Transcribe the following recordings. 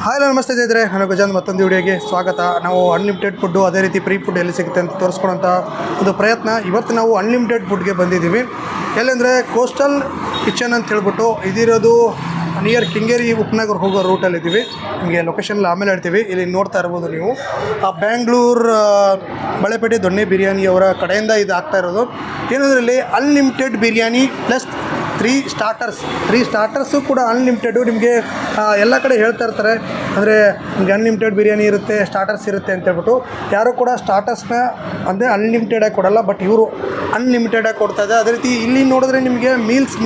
Hi ನಮಸ್ತೆ ಇದ್ದರೆ ನಾನು ಗಜಾಂತ್ ಮತ್ತೊಂದು ವಿಡಿಯೋಗೆ ಸ್ವಾಗತ. ನಾವು ಅನ್ಲಿಮಿಟೆಡ್ ಫುಡ್ಡು ಅದೇ ರೀತಿ ಫ್ರೀ ಫುಡ್ ಎಲ್ಲಿ ಸಿಗುತ್ತೆ ಅಂತ ತೋರಿಸ್ಕೊಳೋಂಥ ಒಂದು ಪ್ರಯತ್ನ. ಇವತ್ತು ನಾವು ಅನ್ಲಿಮಿಟೆಡ್ ಫುಡ್ಗೆ ಬಂದಿದ್ದೀವಿ. ಎಲ್ಲೆಂದರೆ ಕೋಸ್ಟಲ್ ಕಿಚನ್ ಅಂತ ಹೇಳ್ಬಿಟ್ಟು ಇದಿರೋದು ನಿಯರ್ ಕೆಂಗೇರಿ ಉಪನಗರ ಹೋಗೋ ರೂಟಲ್ಲಿದ್ದೀವಿ. ನಿಮಗೆ ಲೊಕೇಶನ್ ಆಮೇಲೆ ಹೇಳ್ತೀವಿ. ಇಲ್ಲಿ ನೋಡ್ತಾ ಇರ್ಬೋದು ನೀವು, ಆ ಬ್ಯಾಂಗ್ಳೂರು ಬಳೆಪೇಟೆ ದೊಣ್ಣೆ ಬಿರಿಯಾನಿಯವರ ಕಡೆಯಿಂದ ಇದು ಆಗ್ತಾ ಇರೋದು. ಏನಂದರೆ ಇಲ್ಲಿ unlimited biryani plus three starters ಕೂಡ ಅನ್ಲಿಮಿಟೆಡು. ನಿಮಗೆ ಎಲ್ಲ ಕಡೆ ಹೇಳ್ತಾ ಇರ್ತಾರೆ, ಅಂದರೆ ನಿಮಗೆ ಅನ್ಲಿಮಿಟೆಡ್ ಬಿರಿಯಾನಿ ಇರುತ್ತೆ, ಸ್ಟಾರ್ಟರ್ಸ್ ಇರುತ್ತೆ ಅಂತೇಳ್ಬಿಟ್ಟು. ಯಾರೂ ಕೂಡ ಸ್ಟಾರ್ಟರ್ಸ್ನ ಅಂದರೆ ಅನ್ಲಿಮಿಟೆಡಾಗಿ ಕೊಡೋಲ್ಲ, ಬಟ್ ಇವರು ಅನ್ಲಿಮಿಟೆಡಾಗಿ ಕೊಡ್ತಾಯಿದೆ. ಅದೇ ರೀತಿ ಇಲ್ಲಿ ನೋಡಿದ್ರೆ ನಿಮಗೆ ಮೀಲ್ಸ್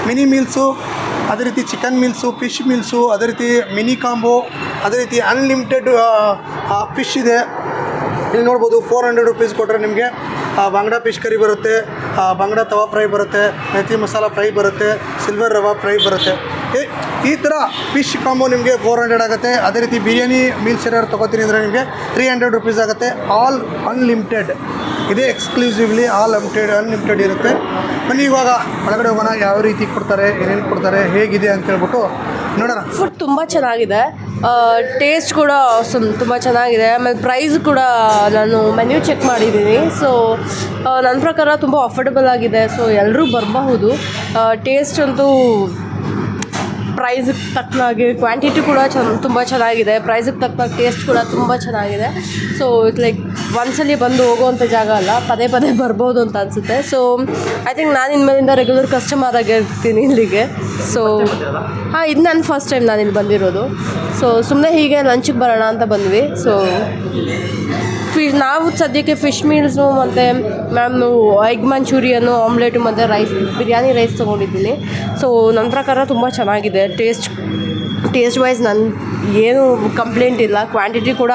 ಮಿನಿ ಮೀಲ್ಸು, ಅದೇ ರೀತಿ ಚಿಕನ್ ಮೀಲ್ಸು, ಫಿಶ್ ಮೀಲ್ಸು, ಅದೇ ರೀತಿ ಮಿನಿ ಕಾಂಬೋ, ಅದೇ ರೀತಿ ಅನ್ಲಿಮಿಟೆಡ್ ಫಿಶ್ ಇದೆ. ಇಲ್ಲಿ ನೋಡ್ಬೋದು 400 ರೂಪೀಸ್ ಕೊಟ್ಟರೆ ನಿಮಗೆ ಬಾಂಗ್ಡಾ ಫಿಶ್ ಕರಿ ಬರುತ್ತೆ, ಬಾಂಗ್ಡಾ ತವಾ ಫ್ರೈ ಬರುತ್ತೆ, ಮೆಥಿ ಮಸಾಲ ಫ್ರೈ ಬರುತ್ತೆ, ಸಿಲ್ವರ್ ರವಾ ಫ್ರೈ ಬರುತ್ತೆ. ಈ ಥರ ಫಿಶ್ ಕಾಂಬೋ ನಿಮಗೆ 400 ಆಗುತ್ತೆ. ಅದೇ ರೀತಿ ಬಿರಿಯಾನಿ ಮೀಲ್ಸ್ ಏನಾದ್ರು ತೊಗೋತೀನಿ ಅಂದರೆ ನಿಮಗೆ 300 ರೂಪೀಸ್ ಆಗುತ್ತೆ. ಆಲ್ ಅನ್ಲಿಮಿಟೆಡ್, ಇದೇ ಎಕ್ಸ್ಕ್ಲೂಸಿವ್ಲಿ ಅನ್ಲಿಮಿಟೆಡ್ ಇರುತ್ತೆ. ಬನ್ನಿ ಇವಾಗ ಒಳಗಡೆ ಹೋಗೋಣ, ಯಾವ ರೀತಿ ಕೊಡ್ತಾರೆ, ಏನೇನು ಕೊಡ್ತಾರೆ, ಹೇಗಿದೆ ಅಂತ ಹೇಳ್ಬಿಟ್ಟು ನೋಡೋಣ. ಫುಡ್ ತುಂಬ ಚೆನ್ನಾಗಿದೆ, ಟೇಸ್ಟ್ ಕೂಡ ತುಂಬ ಚೆನ್ನಾಗಿದೆ. ಆಮೇಲೆ ಪ್ರೈಸ್ ಕೂಡ ನಾನು ಮೆನ್ಯೂ ಚೆಕ್ ಮಾಡಿದ್ದೀನಿ. ಸೊ ನನ್ನ ಪ್ರಕಾರ ತುಂಬ ಅಫೋರ್ಡಬಲ್ ಆಗಿದೆ. ಸೊ ಎಲ್ಲರೂ ಬರಬಹುದು. ಟೇಸ್ಟ್ ಅಂತೂ ಪ್ರೈಸಿಗೆ ತಕ್ಕನಾಗಿ, ಕ್ವಾಂಟಿಟಿ ಕೂಡ ತುಂಬ ಚೆನ್ನಾಗಿದೆ. ಪ್ರೈಸಿಗೆ ತಕ್ಕನಾಗಿ ಟೇಸ್ಟ್ ಕೂಡ ತುಂಬ ಚೆನ್ನಾಗಿದೆ. ಸೊ ಇಟ್ಸ್ ಲೈಕ್ ಒಂದ್ಸಲಿ ಬಂದು ಹೋಗುವಂಥ ಜಾಗ ಅಲ್ಲ, ಪದೇ ಬರ್ಬೋದು ಅಂತ ಅನಿಸುತ್ತೆ. ಸೊ ಐ ಥಿಂಕ್ ನಾನು ಇನ್ಮೇಲಿಂದ ರೆಗ್ಯುಲರ್ ಕಸ್ಟಮರ್ ಆಗಿರ್ತೀನಿ ಇಲ್ಲಿಗೆ. ಸೊ ಇದು ನನ್ನ ಫಸ್ಟ್ ಟೈಮ್ ನಾನು ಇಲ್ಲಿ ಬಂದಿರೋದು. ಸೊ ಸುಮ್ಮನೆ ಹೀಗೆ ಲಂಚಿಗೆ ಬರೋಣ ಅಂತ ಬಂದ್ವಿ. ಸೊ ನಾವು ಸದ್ಯಕ್ಕೆ ಫಿಶ್ ಮೀಲ್ಸು ಮತ್ತು ನಾನು ಎಗ್ ಮಂಚೂರಿಯನ್ನು, ಆಮ್ಲೆಟು ಮತ್ತು ಬಿರಿಯಾನಿ ರೈಸ್ ತೊಗೊಂಡಿದ್ದೀನಿ. ಸೊ ನನ್ನ ಪ್ರಕಾರ ತುಂಬ ಚೆನ್ನಾಗಿದೆ. ಟೇಸ್ಟ್ ವೈಸ್ ನನ್ನ ಏನು ಕಂಪ್ಲೇಂಟ್ ಇಲ್ಲ. ಕ್ವಾಂಟಿಟಿ ಕೂಡ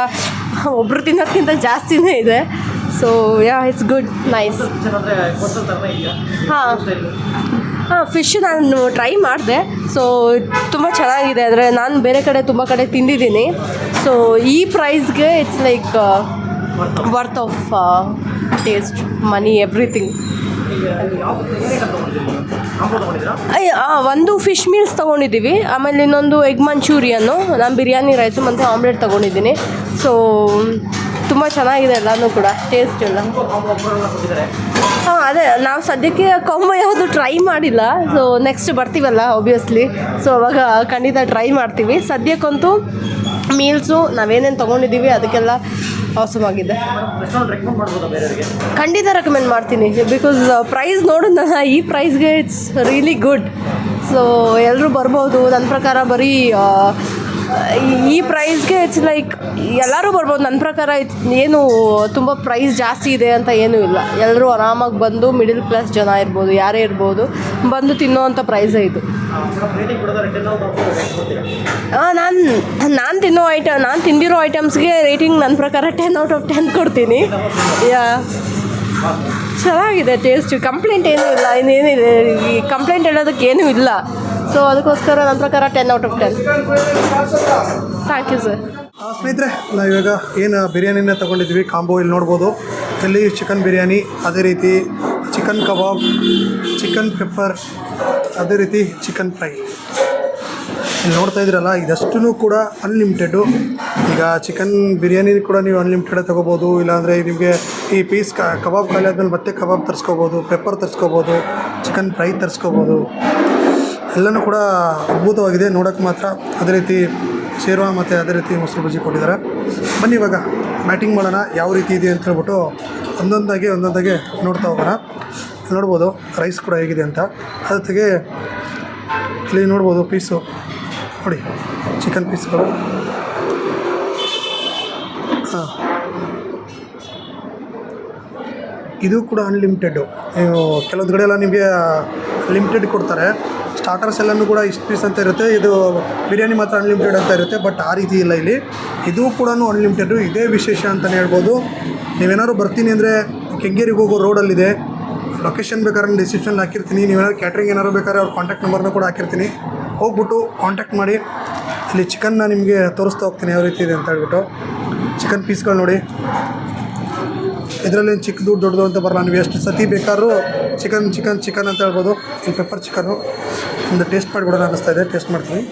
ಒಬ್ಬರು ತಿನ್ನೋದಕ್ಕಿಂತ ಜಾಸ್ತಿನೇ ಇದೆ. So it's good, nice. Fish ನಾನು ಟ್ರೈ ಮಾಡಿದೆ. ಸೊ ತುಂಬ ಚೆನ್ನಾಗಿದೆ. ಅಂದರೆ ನಾನು ಬೇರೆ ಕಡೆ ತುಂಬ ಕಡೆ ತಿಂದಿದ್ದೀನಿ. ಸೊ ಈ ಪ್ರೈಸ್ಗೆ it's like worth of taste, money, everything. ಒಂದು ಫಿಶ್ ಮೀಲ್ಸ್ ತೊಗೊಂಡಿದ್ದೀವಿ, ಆಮೇಲೆ ಇನ್ನೊಂದು ಎಗ್ ಮಂಚೂರಿಯನ್ನು, ನಾನು ಬಿರಿಯಾನಿ ರೈಸು ಮತ್ತು ಆಮ್ಲೆಟ್ ತೊಗೊಂಡಿದ್ದೀನಿ. ಸೊ ತುಂಬ ಚೆನ್ನಾಗಿದೆ ಎಲ್ಲನೂ ಕೂಡ, ಟೇಸ್ಟ್ ಎಲ್ಲ. ಅದೇ ನಾವು ಸದ್ಯಕ್ಕೆ ಕಾಂಬೋ ಯಾವುದು ಟ್ರೈ ಮಾಡಿಲ್ಲ. ಸೊ ನೆಕ್ಸ್ಟ್ ಬರ್ತೀವಲ್ಲ ಒಬ್ವಿಯಸ್ಲಿ, ಸೊ ಅವಾಗ ಖಂಡಿತ ಟ್ರೈ ಮಾಡ್ತೀವಿ. ಸದ್ಯಕ್ಕಂತೂ ಮೀಲ್ಸು ನಾವೇನೇನು ತೊಗೊಂಡಿದ್ದೀವಿ ಅದಕ್ಕೆಲ್ಲ ಆಸಮ್ ಆಗಿದೆ. ಖಂಡಿತ ರೆಕಮೆಂಡ್ ಮಾಡ್ತೀನಿ. ಬಿಕಾಸ್ ಪ್ರೈಸ್ ನೋಡಿದ್ನಲ್ಲ, ಈ ಪ್ರೈಸ್ಗೆ ಇಟ್ಸ್ ರಿಯಲಿ ಗುಡ್. ಸೊ ಎಲ್ಲರೂ ಬರ್ಬೋದು. ನನ್ನ ಪ್ರಕಾರ ಬರೀ ಈ ಪ್ರೈಸ್ಗೆ ಇಟ್ಸ್ ಲೈಕ್ ಎಲ್ಲರೂ ಬರ್ಬೋದು. ನನ್ನ ಪ್ರಕಾರ ಏನು ತುಂಬ ಪ್ರೈಸ್ ಜಾಸ್ತಿ ಇದೆ ಅಂತ ಏನೂ ಇಲ್ಲ. ಎಲ್ಲರೂ ಆರಾಮಾಗಿ ಬಂದು, ಮಿಡಿಲ್ ಕ್ಲಾಸ್ ಜನ ಇರ್ಬೋದು, ಯಾರೇ ಇರ್ಬೋದು, ಬಂದು ತಿನ್ನೋ ಅಂಥ ಪ್ರೈಸೇ ಇದು. ನಾನು ತಿಂದಿರೋ ಐಟಮ್ಸ್ಗೆ ರೇಟಿಂಗ್ ನನ್ನ ಪ್ರಕಾರ 10/10 ಕೊಡ್ತೀನಿ. ಚೆನ್ನಾಗಿದೆ ಟೇಸ್ಟ್, ಕಂಪ್ಲೇಂಟ್ ಏನೂ ಇಲ್ಲ. ಇನ್ನೇನಿದೆ, ಈ ಕಂಪ್ಲೇಂಟ್ ಹೇಳೋದಕ್ಕೆ ಏನೂ ಇಲ್ಲ. ಸೊ ಅದಕ್ಕೋಸ್ಕರ ನನ್ನ ಪ್ರಕಾರ 10/10. Thank you sir. ಸ್ನೇಹಿತರೆ, ನಾವಿವಾಗ ಏನು ಬಿರಿಯಾನಿನ ತೊಗೊಂಡಿದ್ವಿ ಕಾಂಬೋ, ಇಲ್ಲಿ ನೋಡ್ಬೋದು. ಇಲ್ಲಿ ಚಿಕನ್ ಬಿರಿಯಾನಿ, ಅದೇ ರೀತಿ ಚಿಕನ್ ಕಬಾಬ್, ಚಿಕನ್ ಪೆಪ್ಪರ್, ಅದೇ ರೀತಿ ಚಿಕನ್ ಫ್ರೈ. ಇಲ್ಲಿ ನೋಡ್ತಾ ಇದ್ದೀರಲ್ಲ, ಇದಷ್ಟೂ ಕೂಡ ಅನ್ಲಿಮಿಟೆಡು. ಈಗ ಚಿಕನ್ ಬಿರಿಯಾನಿ ಕೂಡ ನೀವು ಅನ್ಲಿಮಿಟೆಡ್ ತೊಗೋಬೋದು. ಇಲ್ಲಾಂದರೆ ನಿಮಗೆ ಈ ಪೀಸ್ ಕಬಾಬ್ ಖಾಲಿ ಆದಮೇಲೆ ಮತ್ತೆ ಕಬಾಬ್ ತರಿಸ್ಕೋಬೋದು, ಪೆಪ್ಪರ್ ತರಿಸ್ಕೋಬೋದು, ಚಿಕನ್ ಫ್ರೈ ತರಿಸ್ಕೋಬೋದು. ಎಲ್ಲನೂ ಕೂಡ ಅದ್ಭುತವಾಗಿದೆ ನೋಡೋಕ್ಕೆ ಮಾತ್ರ. ಅದೇ ರೀತಿ ಶೇರ್ವಾ ಮತ್ತು ಅದೇ ರೀತಿ ಮೊಸರು ಬಜ್ಜಿ ಕೊಟ್ಟಿದ್ದಾರೆ. ಬನ್ನಿ ಇವಾಗ ಬ್ಯಾಟಿಂಗ್ ಮಾಡೋಣ, ಯಾವ ರೀತಿ ಇದೆ ಅಂತ ಹೇಳ್ಬಿಟ್ಟು ಒಂದೊಂದಾಗೆ ನೋಡ್ತಾ ಹೋಗೋಣ. ನೋಡ್ಬೋದು ರೈಸ್ ಕೂಡ ಹೇಗಿದೆ ಅಂತ. ಅದಕ್ಕೆ ಇಲ್ಲಿ ನೋಡ್ಬೋದು ಪೀಸು ನೋಡಿ, ಚಿಕನ್ ಪೀಸ್ಗಳು. ಇದು ಕೂಡ ಅನ್ಲಿಮಿಟೆಡ್ಡು. ಕೆಲವೊಂದು ಕಡೆ ಎಲ್ಲ ನಿಮಗೆ ಲಿಮಿಟೆಡ್ ಕೊಡ್ತಾರೆ. ಸ್ಟಾರ್ಟರ್ಸ್ ಎಲ್ಲನೂ ಕೂಡ ಇಷ್ಟು ಪೀಸ್ ಅಂತ ಇರುತ್ತೆ. ಇದು ಬಿರಿಯಾನಿ ಮಾತ್ರ ಅನ್ಲಿಮಿಟೆಡ್ ಅಂತ ಇರುತ್ತೆ. ಬಟ್ ಆ ರೀತಿ ಇಲ್ಲ ಇಲ್ಲಿ, ಇದು ಕೂಡ ಅನ್ಲಿಮಿಟೆಡು. ಇದೇ ವಿಶೇಷ ಅಂತಲೇ ಹೇಳ್ಬೋದು. ನೀವೇನಾದ್ರು ಬರ್ತೀನಿ ಅಂದರೆ ಕೆಂಗೇರಿಗೆ ಹೋಗೋ ರೋಡಲ್ಲಿದೆ. ಲೊಕೇಶನ್ ಬೇಕಾದ್ರೆ ಡಿಸ್ಕ್ರಿಪ್ಷನ್ ಹಾಕಿರ್ತೀನಿ. ನೀವೇನಾದ್ರು ಕ್ಯಾಟ್ರಿಂಗ್ ಏನಾದ್ರು ಬೇಕಾದ್ರೆ ಅವ್ರ ಕಾಂಟ್ಯಾಕ್ಟ್ ನಂಬರ್ನ ಕೂಡ ಹಾಕಿರ್ತೀನಿ. ಹೋಗ್ಬಿಟ್ಟು ಕಾಂಟ್ಯಾಕ್ಟ್ ಮಾಡಿ. ಇಲ್ಲಿ ಚಿಕನ್ನ ನಿಮಗೆ ತೋರಿಸ್ತಾ ಹೋಗ್ತೀನಿ ಯಾವ ರೀತಿ ಇದೆ ಅಂತ ಹೇಳ್ಬಿಟ್ಟು. ಚಿಕನ್ ಪೀಸ್ಗಳು ನೋಡಿ, ಇದರಲ್ಲಿ ಚಿಕ್ಕದು ದೊಡ್ಡದು ಅಂತ ಬರಲ್ಲ. ನೀವು ಎಷ್ಟು ಸತಿ ಬೇಕಾದ್ರೂ ಚಿಕನ್ ಅಂತ ಹೇಳ್ಬೋದು. ಇಲ್ಲಿ ಪೆಪ್ಪರ್ ಚಿಕನ್ನು ಒಂದು ಟೇಸ್ಟ್ ಮಾಡಿಬಿಡೋಣ ಅನ್ನಿಸ್ತಾ ಇದೆ. ಟೇಸ್ಟ್ ಮಾಡ್ತೀನಿ.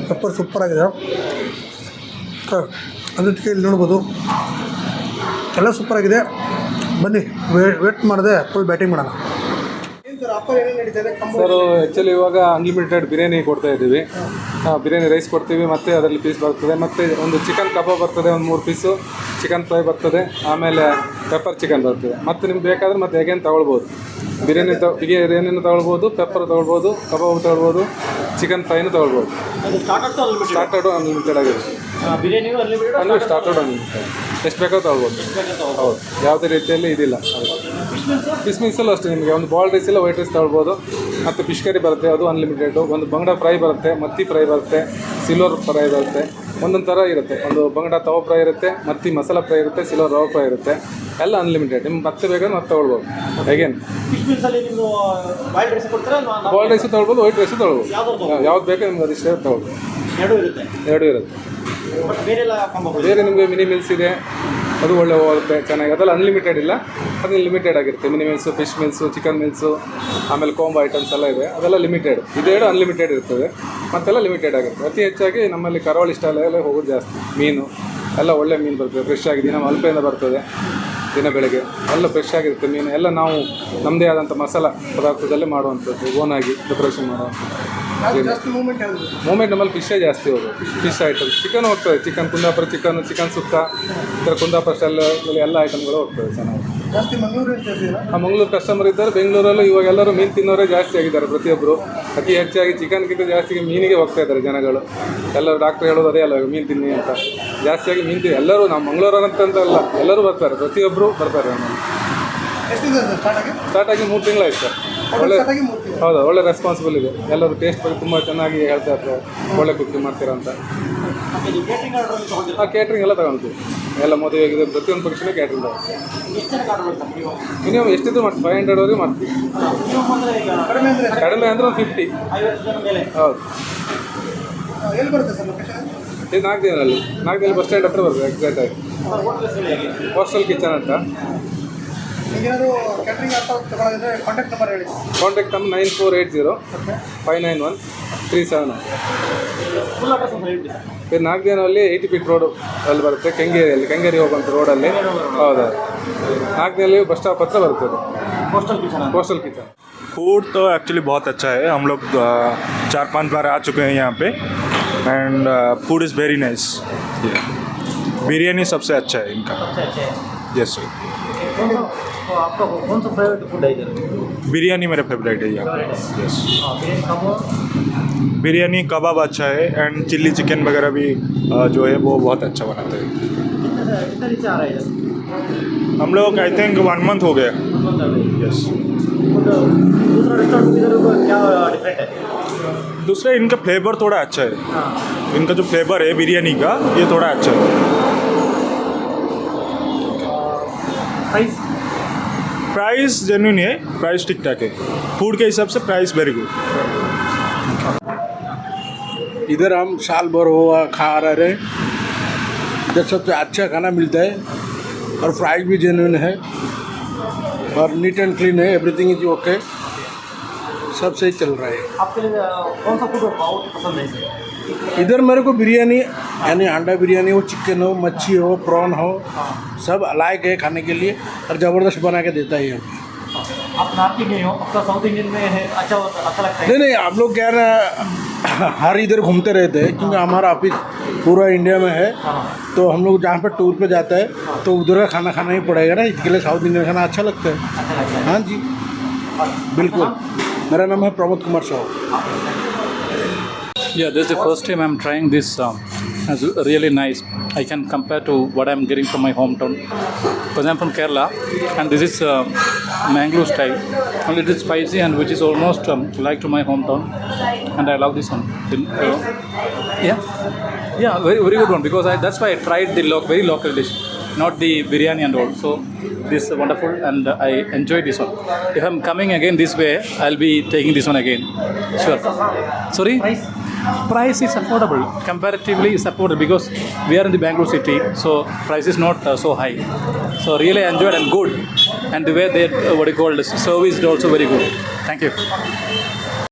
ಪೆಪ್ಪರ್ ಸೂಪರಾಗಿದೆ. ಅದ್ರ ಜೊತೆಗೆ ಇಲ್ಲಿ ನೋಡ್ಬೋದು ಎಲ್ಲ ಸೂಪರಾಗಿದೆ. ಬನ್ನಿ ವೇಟ್ ಮಾಡಿದೆ ಫುಲ್ ಬ್ಯಾಟಿಂಗ್ ಮಾಡೋಣ. ಏನು ಸರ್ ಆಫರ್ ಏನೇನು ನಡೀತಾ ಇದೆ? ಸರ್ ಆ್ಯಕ್ಚುಲಿ ಇವಾಗ ಅನ್ಲಿಮಿಟೆಡ್ ಬಿರಿಯಾನಿ ಕೊಡ್ತಾ ಇದ್ದೀವಿ. ಬಿರಿಯಾನಿ ರೈಸ್ ಕೊಡ್ತೀವಿ, ಮತ್ತು ಅದರಲ್ಲಿ ಪೀಸ್ ಬರ್ತದೆ, ಮತ್ತು ಒಂದು ಚಿಕನ್ ಕಬಾಬ್ ಬರ್ತದೆ, ಒಂದು 3 ಪೀಸು ಚಿಕನ್ ಫ್ರೈ ಬರ್ತದೆ, ಆಮೇಲೆ ಪೆಪ್ಪರ್ ಚಿಕನ್ ಬರ್ತದೆ. ಮತ್ತು ನಿಮ್ಗೆ ಬೇಕಾದ್ರೆ ಮತ್ತೆ ಹೇಗೇನು ತೊಗೊಳ್ಬೋದು. ಬಿರಿಯಾನಿನೂ ತೊಗೊಳ್ಬೋದು, ಪೆಪ್ಪರ್ ತೊಗೊಳ್ಬೋದು, ಕಬಾಬ್ ತೊಗೊಳ್ಬೋದು, ಚಿಕನ್ ಫ್ರೈನೂ ತೊಗೊಳ್ಬೋದು. ಸ್ಟಾರ್ಟರ್ಡು ಅನ್ಲಿಮಿಟೆಡ್ ಆಗಿದೆ. ಅಂದರೆ ಸ್ಟಾರ್ಟರ್ಡ್ ಅನ್ಲಿಮಿಟೆಡ್ ಎಷ್ಟು ಬೇಕೋ ತೊಗೊಳ್ಬೋದು. ಹೌದು, ಯಾವುದೇ ರೀತಿಯಲ್ಲಿ ಇದಿಲ್ಲ. ಫಿಶ್ ಮೀಲ್ಸಲ್ಲೂ ಅಷ್ಟೇ ನಿಮಗೆ ಒಂದು ಬಾಲ್ಡ್ ರೈಸ್ ಇಲ್ಲ ವೈಟ್ ರೈಸ್ ತೊಗೊಳ್ಬೋದು. ಮತ್ತು ಫಿಶ್ ಕರಿ ಬರುತ್ತೆ, ಅದು ಅನ್ಲಿಮಿಟೆಡು. ಒಂದು ಬಂಗಡ ಫ್ರೈ ಬರುತ್ತೆ, ಮತ್ತಿ ಫ್ರೈ ಬರುತ್ತೆ, ಸಿಲ್ವರ್ ಫ್ರೈ ಬರುತ್ತೆ. ಒಂದೊಂದು ಥರ ಇರುತ್ತೆ. ಒಂದು ಬಂಗಡ ತವ ಫ್ರೈ ಇರುತ್ತೆ, ಮತ್ತಿ ಮಸಾಲ ಫ್ರೈ ಇರುತ್ತೆ, ಸಿಲ್ವರ್ ರವ ಫ್ರೈ ಇರುತ್ತೆ. ಎಲ್ಲ ಅನ್ಲಿಮಿಟೆಡ್. ನಿಮ್ಗೆ ಮತ್ತೆ ಬೇಕಾದ್ರೆ ಮತ್ತೆ ತೊಗೊಳ್ಬೋದು. ಹೇಗೇನು ಬಾಲ್ಡ್ ರೈಸು ತೊಗೊಳ್ಬೋದು, ವೈಟ್ ರೈಸು ತೊಗೊಳ್ಬೋದು. ಯಾವ್ದು ಬೇಕೋ ನಿಮ್ಗೆ ಅದಿಷ್ಟೇ ತೊಗೊಳ್ಬೋದು. ಎರಡೂ ಇರುತ್ತೆ. ಬೇರೆ ನಿಮಗೆ ಮಿನಿ ಮೀಲ್ಸ್ ಇದೆ, ಅದು ಒಳ್ಳೆ ಹೋಗುತ್ತೆ ಚೆನ್ನಾಗಿ. ಅದೆಲ್ಲ ಅನ್ಲಿಮಿಟೆಡ್ ಇಲ್ಲ, ಅದು ಲಿಮಿಟೆಡ್ ಆಗಿರುತ್ತೆ. Mini meals, fish meals, chicken meals, ಆಮೇಲೆ ಕಾಂಬೋ ಐಟಮ್ಸ್ ಎಲ್ಲ ಇದೆ. ಅದೆಲ್ಲ ಲಿಮಿಟೆಡ್. ಇದೆರಡು ಅನ್ಲಿಮಿಟೆಡ್ ಇರ್ತದೆ, ಮತ್ತೆಲ್ಲ ಲಿಮಿಟೆಡ್ ಆಗುತ್ತೆ. ಅತಿ ಹೆಚ್ಚಾಗಿ ನಮ್ಮಲ್ಲಿ ಕರಾವಳಿ ಸ್ಟೈಲಲ್ಲೇ ಹೋಗೋದು ಜಾಸ್ತಿ. ಮೀನು ಎಲ್ಲ ಒಳ್ಳೆ ಮೀನು ಬರ್ತದೆ, ಫ್ರೆಶ್ ಆಗಿ ದಿನ ಮಲ್ಪೆಯಿಂದ ಬರ್ತದೆ. ದಿನ ಬೆಳಗ್ಗೆ ಎಲ್ಲ ಫ್ರೆಶ್ ಆಗಿರುತ್ತೆ ಮೀನು. ಎಲ್ಲ ನಾವು ನಮ್ಮದೇ ಆದಂಥ ಮಸಾಲ ಪದಾರ್ಥದಲ್ಲೇ ಮಾಡುವಂಥದ್ದು, ಓನಾಗಿ ಪ್ರಿಪ್ರೇಷನ್ ಮಾಡುವಂಥದ್ದು. ಮೂಮೆಂಟ್ ನಮ್ಮಲ್ಲಿ ಫಿಶ್ಶೇ ಜಾಸ್ತಿ ಹೋಗೋದು. Fish items. ಚಿಕನ್ ಹೋಗ್ತದೆ, ಚಿಕನ್ ಕುಂದಾಪುರ ಚಿಕನ್ ಸುಕ್ಕ, ಈ ಥರ ಕುಂದಾಪುರ ಸ್ಟೈಲಲ್ಲಿ ಎಲ್ಲ ಐಟಮ್ಗಳು ಹೋಗ್ತದೆ ಚೆನ್ನಾಗಿ. ಮಂಗಳೂರು ಕಸ್ಟಮರ್ ಇದ್ದಾರೆ. ಬೆಂಗಳೂರಲ್ಲೂ ಇವಾಗ ಎಲ್ಲರೂ ಮೀನು ತಿನ್ನೋರೇ ಜಾಸ್ತಿ ಆಗಿದ್ದಾರೆ. ಪ್ರತಿಯೊಬ್ಬರು ಅತಿ ಹೆಚ್ಚಾಗಿ ಚಿಕನ್ಗಿಂತ ಜಾಸ್ತಿ ಮೀನಿಗೆ ಹೋಗ್ತಾ ಇದ್ದಾರೆ ಜನಗಳು. ಎಲ್ಲರೂ ಡಾಕ್ಟ್ರ್ ಹೇಳೋದು ಅದೇ ಅಲ್ಲ, ಮೀನು ತಿನ್ನಿ ಅಂತ. ಜಾಸ್ತಿಯಾಗಿ ಮೀನು ತಿನ್ನಿ ಎಲ್ಲರೂ. ನಾವು ಮಂಗಳೂರಂತಂತಲ್ಲ, ಎಲ್ಲರೂ ಬರ್ತಾರೆ, ಪ್ರತಿಯೊಬ್ಬರು ಬರ್ತಾರೆ. ಸ್ಟಾರ್ಟ್ ಆಗಿ 3 ತಿಂಗಳಾಯ್ತು ಸರ್. ಒಳ್ಳೆ ಹೌದಾ, ಒಳ್ಳೆ ರೆಸ್ಪಾನ್ಸಿಬಲ್ ಇದೆ. ಎಲ್ಲರೂ ಟೇಸ್ಟ್ ಬಗ್ಗೆ ತುಂಬ ಚೆನ್ನಾಗಿ ಹೇಳ್ತಾ ಇರ್ತಾರೆ, ಒಳ್ಳೆ ಕುಕಿಂಗ್ ಮಾಡ್ತೀರಾ ಅಂತ. ಕೇಟ್ರಿಂಗ್ ಎಲ್ಲ ತಗೊಳ್ತೀವಿ. ಎಲ್ಲ ಮದುವೆಗಿದೆ, ಪ್ರತಿಯೊಂದು ಫಂಕ್ಷನ್ಗೆ ಕೇಟ್ರಿಂಗ್ ತಗೊಳ್ತೀವಿ. ಮಿನಿಮಮ್ ಎಷ್ಟಿದ್ರು ಮಾಡ್ತೀವಿ, 500ವರೆಗೆ ಮಾಡ್ತೀವಿ. ಕಡಿಮೆ ಅಂದರೆ ಒಂದು 50. ಹೌದು. ಇದು ನಾಗದೇವನಲ್ಲಿ ಬಸ್ ಸ್ಟ್ಯಾಂಡ್ ಹತ್ರ ಬರ್ತದೆ ಎಕ್ಸಾಕ್ಟ್ ಆಗಿ. ಹಾಸ್ಟೆಲ್ ಕಿಚನ್ ಅಂತ. Contact number 9480 591 379. ನಾಗದೇವನಲ್ಲಿ 80 ಫೀಟ್ ರೋಡ್ ಅಲ್ಲಿ ಬರುತ್ತೆ. ಕೆಂಗೇರಿ ಹೋಗುವಂಥ ರೋಡಲ್ಲಿ. ಹೌದಾ, नागदेवली बस स्टॉप हत्र बರ್ತದೆ कोस्टल किचन। फूड तो एक्चुअली बहुत अच्छा है। हम लोग 4-5 बार आ चुके हैं यहाँ पे and food is very nice. Biryani सबसे अच्छा है इनका। Yes sir. तो आपका कौन सा फेवरेट फूड है इधर? बिरयानी मेरा फेवरेट है यहाँ। यस। बिरयानी कबाब अच्छा है एंड चिल्ली चिकन वगैरह भी जो है वो बहुत अच्छा बनाते हैं। कितना नीचे आ रहा है इधर? हम लोग आई थिंक 1 मंथ हो गया। यस। दूसरा रेस्टोरेंट इधर क्या डिफरेंट है? दूसरा इनका फ्लेवर थोड़ा अच्छा है। इनका जो फ्लेवर है बिरयानी का ये थोड़ा अच्छा है। प्राइस प्राइस जेन्युइन है, प्राइस ठीक ठाक है। फूड के हिसाब से प्राइस वेरी गुड। इधर हम साल भर हुआ खा रहे हैं। इधर सबसे अच्छा खाना मिलता है और प्राइस भी जेन्युइन है और नीट एंड क्लीन है। एवरीथिंग इज ओके, सब सही चल रहा है। आपके लिए कौन सा फूड बहुत पसंद है? इधर मेरे को बिरयानी यानी अंडा बिरयानी हो, चिकन हो, मच्छी हो, प्रॉन हो, सब लायक है खाने के लिए और ज़बरदस्त बना के देता है। आप नॉर्थ इंडियन हो, आपका साउथ इंडियन में है अच्छा लगता है? नहीं आप लोग क्या ना हर इधर घूमते रहते हैं क्योंकि हमारा ऑफिस पूरा इंडिया में है। तो हम लोग जहाँ पर टूर पे जाता है तो उधर का खाना खाना ही पड़ेगा ना। इसके लिए साउथ इंडियन खाना अच्छा लगता है। हाँ जी बिल्कुल। मेरा नाम है Pramod Kumar Sahu. Yeah, this is the first time I'm trying this. It's really nice. I can compare to what I'm getting from my hometown. Because I'm from Kerala, and this is Mangalore style. And it is spicy and which is almost like to my hometown. And I love this one. Yeah, very good one. Because that's why I tried the very local dish, not the biryani and all. So this is wonderful, and I enjoyed this one. If I'm coming again this way, I'll be taking this one again. Sure. Sorry. Price is affordable. Comparatively, it's affordable because we are in the Bangalore city, so price is not so high. So really enjoyed and good, and the way they service is also very good. Thank you.